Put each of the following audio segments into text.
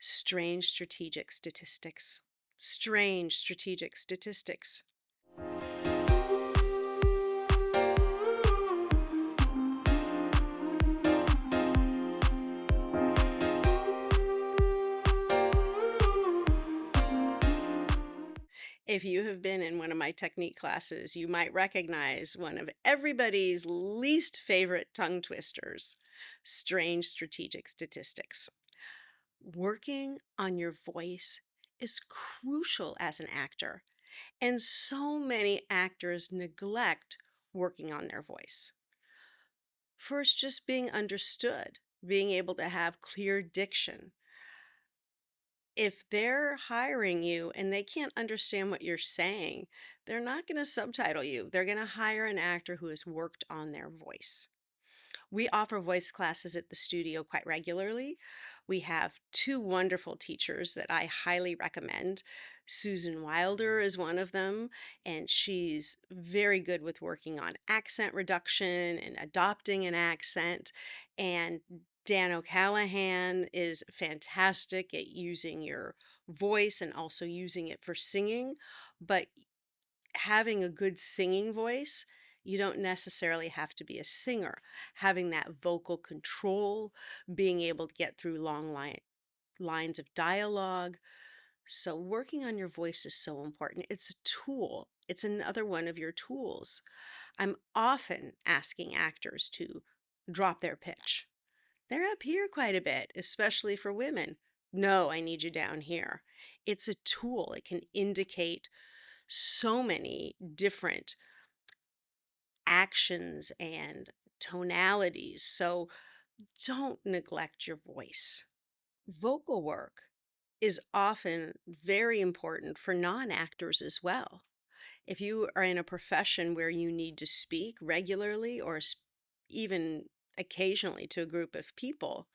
Strange strategic statistics. Strange strategic statistics. If you have been in one of my technique classes, you might recognize one of everybody's least favorite tongue twisters, strange strategic statistics. Working on your voice is crucial as an actor, and so many actors neglect working on their voice. First, just being understood, being able to have clear diction. If they're hiring you and they can't understand what you're saying, they're not going to subtitle you. They're going to hire an actor who has worked on their voice. We offer voice classes at the studio quite regularly. We have two wonderful teachers that I highly recommend. Susan Wilder is one of them, and she's very good with working on accent reduction and adopting an accent. And Dan O'Callahan is fantastic at using your voice and also using it for singing. But having a good singing voice, you don't necessarily have to be a singer. Having that vocal control, being able to get through lines of dialogue. So, working on your voice is so important. It's a tool, it's another one of your tools. I'm often asking actors to drop their pitch. They're up here quite a bit, especially for women. No, I need you down here. It's a tool, it can indicate so many different actions and tonalities. So don't neglect your voice. Vocal work is often very important for non actors as well. If you are in a profession where you need to speak regularly or even occasionally to a group of people,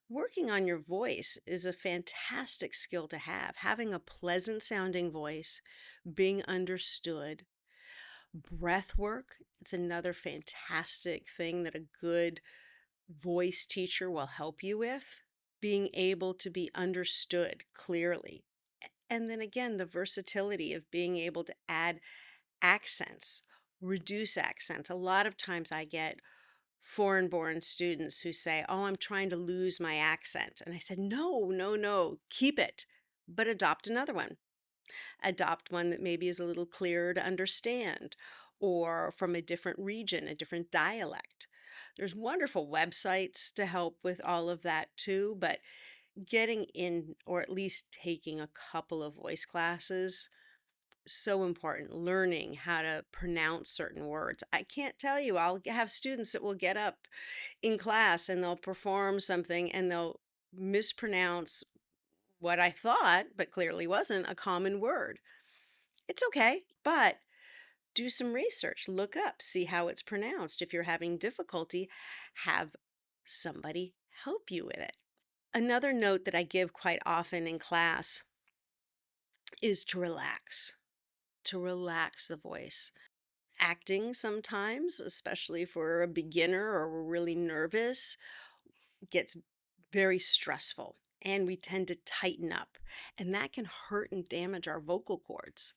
working on your voice is a fantastic skill to have. Having a pleasant sounding voice, being understood. Breath work, it's another fantastic thing that a good voice teacher will help you with. Being able to be understood clearly. And then again, the versatility of being able to add accents, reduce accents. A lot of times I get foreign born students who say, "Oh, I'm trying to lose my accent." And I said, "No, no, no, keep it, but adopt another one. Adopt one that maybe is a little clearer to understand or from a different region, a different dialect." There's wonderful websites to help with all of that too, but getting in or at least taking a couple of voice classes, so important. Learning how to pronounce certain words. I can't tell you, have students that will get up in class and they'll perform something and they'll mispronounce what I thought, but clearly wasn't, a common word. It's okay, but do some research, look up, see how it's pronounced. If you're having difficulty, have somebody help you with it. Another note that I give quite often in class is to relax the voice. Acting sometimes, especially for a beginner or we're really nervous, gets very stressful and we tend to tighten up, and that can hurt and damage our vocal cords.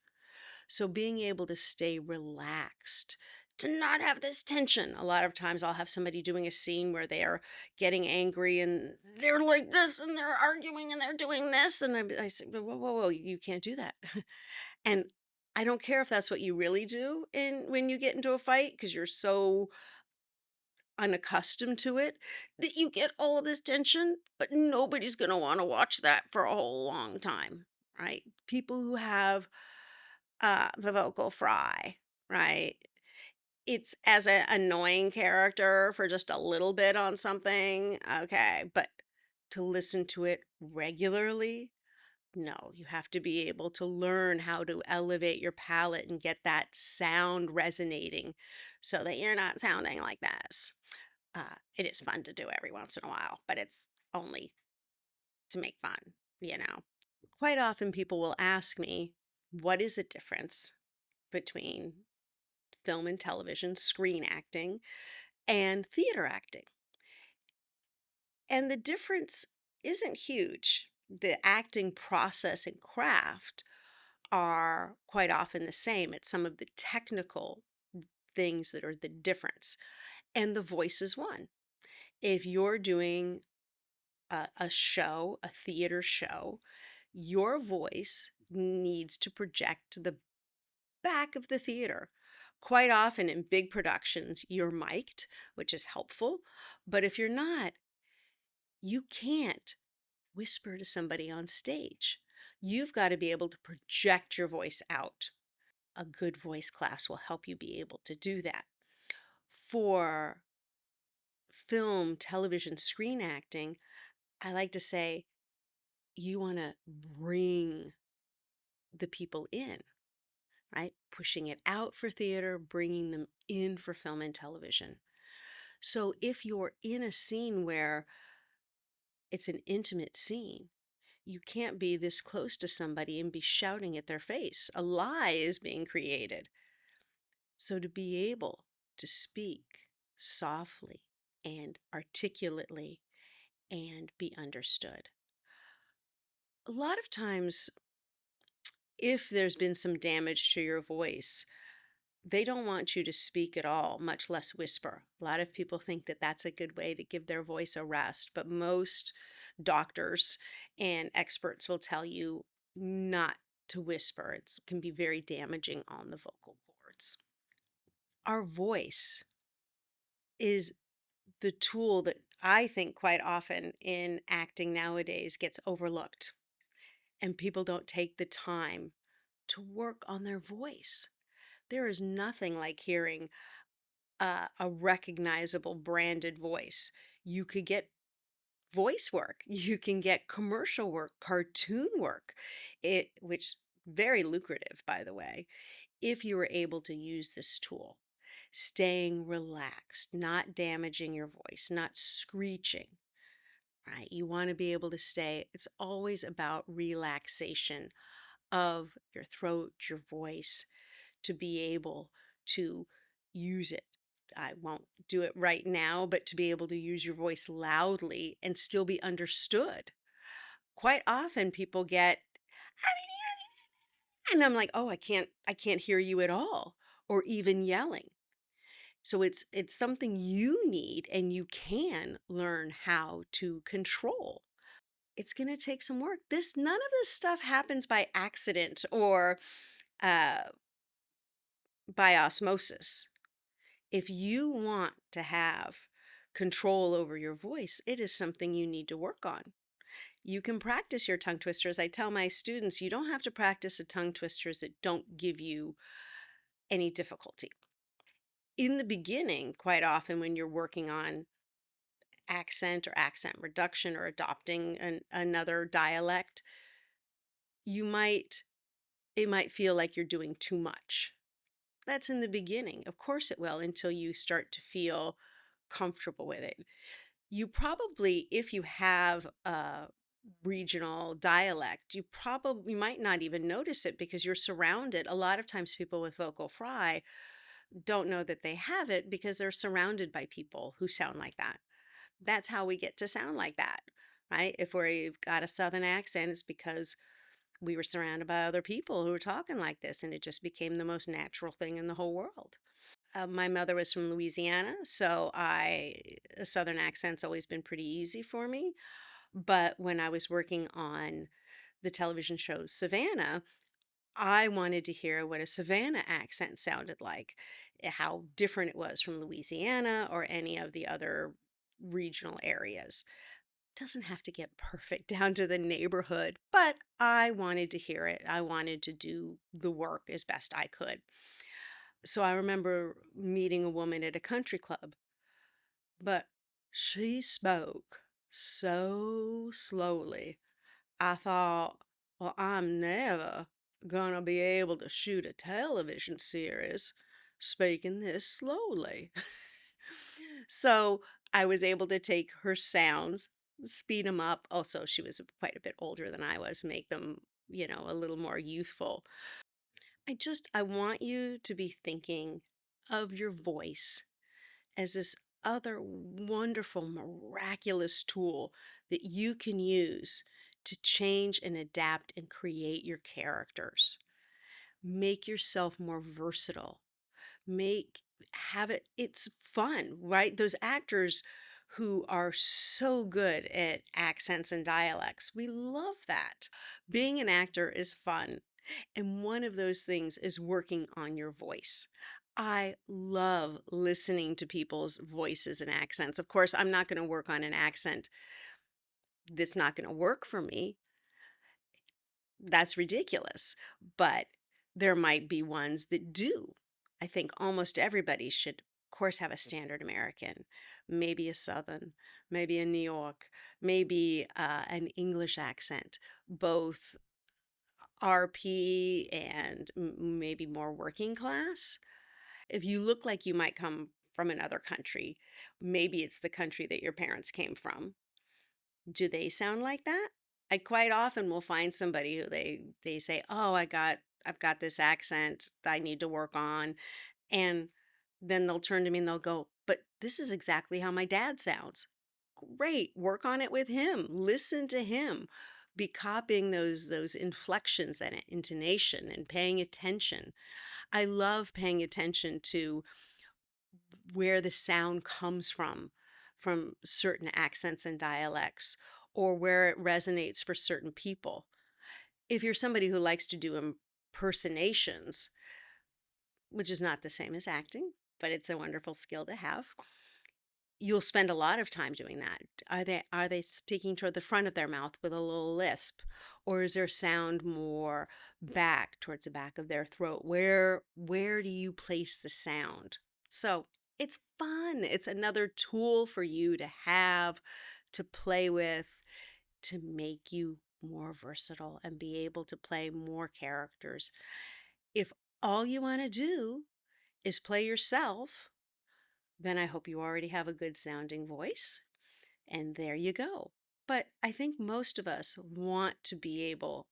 So being able to stay relaxed, to not have this tension. A lot of times I'll have somebody doing a scene where they are getting angry and they're like this and they're arguing and they're doing this. And I say, whoa, whoa, whoa, you can't do that. And I don't care if that's what you really do when you get into a fight because you're so unaccustomed to it that you get all of this tension, but nobody's going to want to watch that for a whole long time, right? People who have the vocal fry, right? It's as an annoying character for just a little bit on something, okay, but to listen to it regularly, no, you have to be able to learn how to elevate your palate and get that sound resonating so that you're not sounding like this. It is fun to do every once in a while, but it's only to make fun, you know. Quite often people will ask me, what is the difference between film and television, screen acting, and theater acting? And the difference isn't huge. the acting process and craft are quite often the same. It's some of the technical things that are the difference. And the voice is one. If you're doing a show, a theater show, your voice needs to project to the back of the theater. Quite often in big productions, you're mic'd, which is helpful. But if you're not, you can't whisper to somebody on stage. You've got to be able to project your voice out. A good voice class will help you be able to do that. For film, television, screen acting, I like to say you want to bring the people in, right? Pushing it out for theater, bringing them in for film and television. So if you're in a scene where it's an intimate scene, you can't be this close to somebody and be shouting at their face. A lie is being created. So to be able to speak softly and articulately and be understood. A lot of times, if there's been some damage to your voice, they don't want you to speak at all, much less whisper. A lot of people think that that's a good way to give their voice a rest, but most doctors and experts will tell you not to whisper. It can be very damaging on the vocal cords. Our voice is the tool that I think quite often in acting nowadays gets overlooked, and people don't take the time to work on their voice. There is nothing like hearing a recognizable branded voice. You could get voice work, you can get commercial work, cartoon work, which very lucrative, by the way, if you were able to use this tool. Staying relaxed, not damaging your voice, not screeching, right? You want to be able to stay, it's always about relaxation of your throat, your voice, to be able to use it. I won't do it right now, but to be able to use your voice loudly and still be understood. Quite often people get, and I'm like, oh, I can't hear you at all, or even yelling. So it's something you need and you can learn how to control. It's going to take some work. None of this stuff happens by accident or uh, by osmosis. If you want to have control over your voice, it is something you need to work on. You can practice your tongue twisters. I tell my students, you don't have to practice the tongue twisters that don't give you any difficulty. In the beginning, quite often when you're working on accent or accent reduction or adopting another dialect, you might it might feel like you're doing too much. That's in the beginning. Of course it will, until you start to feel comfortable with it. You probably, if you have a regional dialect, you might not even notice it because you're surrounded. A lot of times people with vocal fry don't know that they have it because they're surrounded by people who sound like that. That's how we get to sound like that, right? If we've got a southern accent, it's because we were surrounded by other people who were talking like this, and it just became the most natural thing in the whole world. My mother was from Louisiana, so a southern accent's always been pretty easy for me. But when I was working on the television show Savannah, I wanted to hear what a Savannah accent sounded like, how different it was from Louisiana or any of the other regional areas. Doesn't have to get perfect down to the neighborhood, but I wanted to hear it. I wanted to do the work as best I could. So I remember meeting a woman at a country club, but she spoke so slowly. I thought, well, I'm never gonna be able to shoot a television series speaking this slowly. So I was able to take her sounds, speed them up. Also, she was quite a bit older than I was, make them, a little more youthful. I want you to be thinking of your voice as this other wonderful, miraculous tool that you can use to change and adapt and create your characters. Make yourself more versatile. Make have it it's fun, right? Those actors who are so good at accents and dialects. We love that. Being an actor is fun. And one of those things is working on your voice. I love listening to people's voices and accents. Of course, I'm not going to work on an accent that's not going to work for me. That's ridiculous. But there might be ones that do. I think almost everybody should, of course, have a standard American, maybe a Southern, maybe a New York, maybe an English accent, both RP and maybe more working class. If you look like you might come from another country, maybe it's the country that your parents came from. Do they sound like that? I quite often will find somebody who they say, "Oh, I've got this accent that I need to work on." And then they'll turn to me and they'll go, "But this is exactly how my dad sounds." Great, work on it with him. Listen to him. Be copying those inflections and intonation and paying attention. I love paying attention to where the sound comes from certain accents and dialects, or where it resonates for certain people. If you're somebody who likes to do impersonations, which is not the same as acting, but it's a wonderful skill to have, you'll spend a lot of time doing that. Are they speaking toward the front of their mouth with a little lisp, or is their sound more back towards the back of their throat? Where do you place the sound? So it's fun. It's another tool for you to have, to play with, to make you more versatile and be able to play more characters. If all you want to do is play yourself, then I hope you already have a good sounding voice, and there you go. But I think most of us want to be able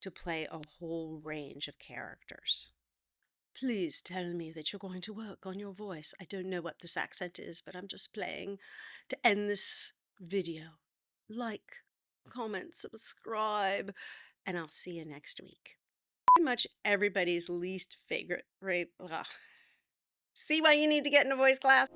to play a whole range of characters. Please tell me that you're going to work on your voice. I don't know what this accent is, but I'm just playing to end this video. Like, comment, subscribe, and I'll see you next week. Pretty much everybody's least favorite. See why you need to get in a voice class?